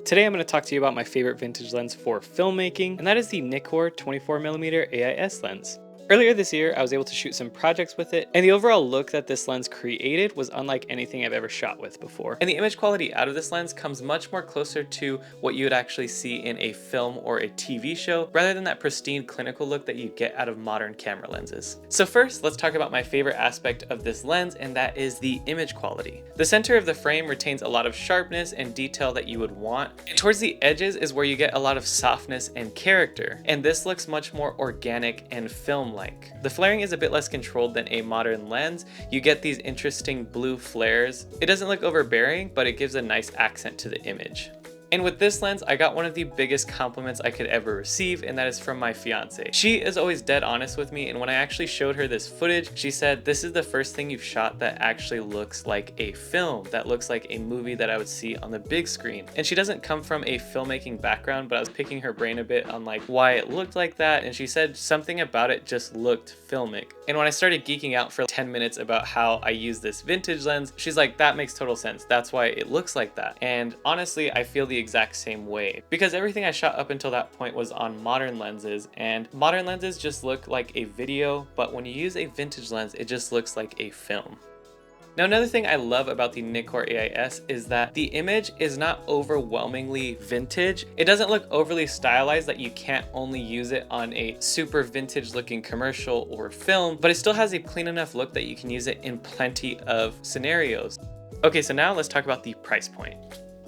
Today I'm going to talk to you about my favorite vintage lens for filmmaking, and that is the Nikkor 24mm AIS lens. Earlier this year, I was able to shoot some projects with it, and the overall look that this lens created was unlike anything I've ever shot with before. And the image quality out of this lens comes much more closer to what you would actually see in a film or a TV show, rather than that pristine clinical look that you get out of modern camera lenses. So first, let's talk about my favorite aspect of this lens, and that is the image quality. The center of the frame retains a lot of sharpness and detail that you would want, and towards the edges is where you get a lot of softness and character, and this looks much more organic and film-like. The flaring is a bit less controlled than a modern lens. You get these interesting blue flares. It doesn't look overbearing, but it gives a nice accent to the image. And with this lens, I got one of the biggest compliments I could ever receive, and that is from my fiance. She is always dead honest with me, and when I actually showed her this footage, she said, "This is the first thing you've shot that actually looks like a film, that looks like a movie that I would see on the big screen." And she doesn't come from a filmmaking background, but I was picking her brain a bit on like why it looked like that, and she said something about it just looked filmic. And when I started geeking out for 10 minutes about how I use this vintage lens, she's like, "That makes total sense. That's why it looks like that." And honestly, I feel the exact same way, because everything I shot up until that point was on modern lenses, and modern lenses just look like a video, but when you use a vintage lens, it just looks like a film. Now, another thing I love about the Nikkor AIS is that the image is not overwhelmingly vintage. It doesn't look overly stylized that you can't only use it on a super vintage looking commercial or film, but it still has a clean enough look that you can use it in plenty of scenarios. Okay, so now let's talk about the price point.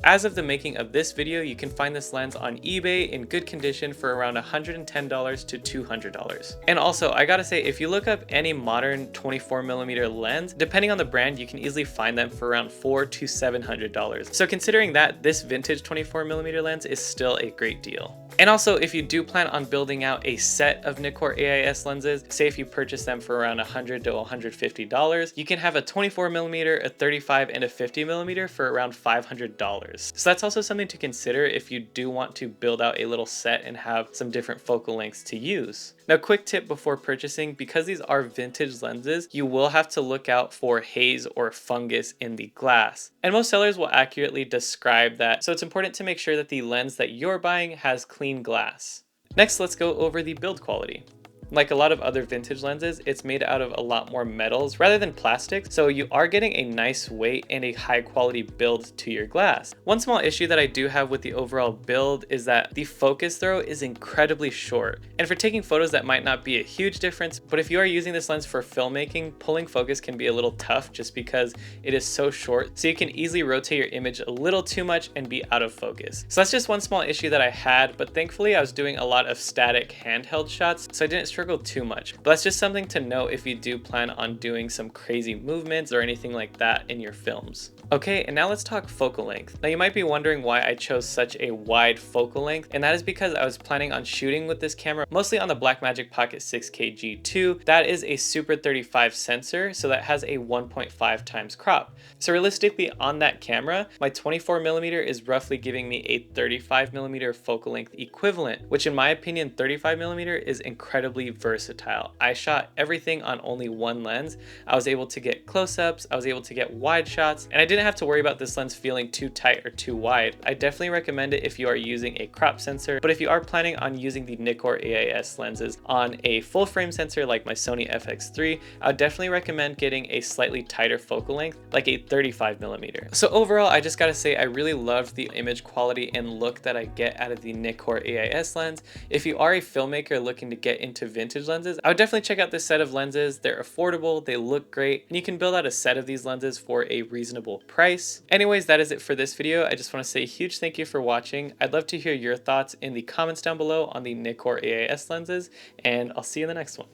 As of the making of this video, you can find this lens on eBay in good condition for around $110 to $200. And also, I gotta say, if you look up any modern 24mm lens, depending on the brand, you can easily find them for around $400 to $700. So considering that, this vintage 24mm lens is still a great deal. And also, if you do plan on building out a set of Nikkor AIS lenses, say if you purchase them for around $100 to $150, you can have a 24mm, a 35, and a 50mm for around $500. So that's also something to consider if you do want to build out a little set and have some different focal lengths to use. Now, quick tip before purchasing, because these are vintage lenses, you will have to look out for haze or fungus in the glass. And most sellers will accurately describe that, so it's important to make sure that the lens that you're buying has clean glass. Next, let's go over the build quality. Like a lot of other vintage lenses, it's made out of a lot more metals rather than plastics, so you are getting a nice weight and a high quality build to your glass. One small issue that I do have with the overall build is that the focus throw is incredibly short. And for taking photos, that might not be a huge difference, but if you are using this lens for filmmaking, pulling focus can be a little tough just because it is so short, so you can easily rotate your image a little too much and be out of focus. So that's just one small issue that I had, but thankfully I was doing a lot of static handheld shots, so I didn't struggle too much. But that's just something to know if you do plan on doing some crazy movements or anything like that in your films. Okay, and now let's talk focal length. Now you might be wondering why I chose such a wide focal length, and that is because I was planning on shooting with this camera mostly on the Blackmagic Pocket 6K G2. That is a Super 35 sensor, so that has a 1.5 times crop. So realistically on that camera, my 24mm is roughly giving me a 35mm focal length equivalent, which in my opinion, 35mm is incredibly versatile. I shot everything on only one lens. I was able to get close-ups, I was able to get wide shots, and I didn't have to worry about this lens feeling too tight or too wide. I definitely recommend it if you are using a crop sensor, but if you are planning on using the Nikkor AIS lenses on a full frame sensor like my Sony FX3, I would definitely recommend getting a slightly tighter focal length, like a 35mm. So overall, I just gotta say I really loved the image quality and look that I get out of the Nikkor AIS lens. If you are a filmmaker looking to get into vintage lenses, I would definitely check out this set of lenses. They're affordable, they look great, and you can build out a set of these lenses for a reasonable price. Anyways, that is it for this video. I just want to say a huge thank you for watching. I'd love to hear your thoughts in the comments down below on the Nikkor AIS lenses, and I'll see you in the next one.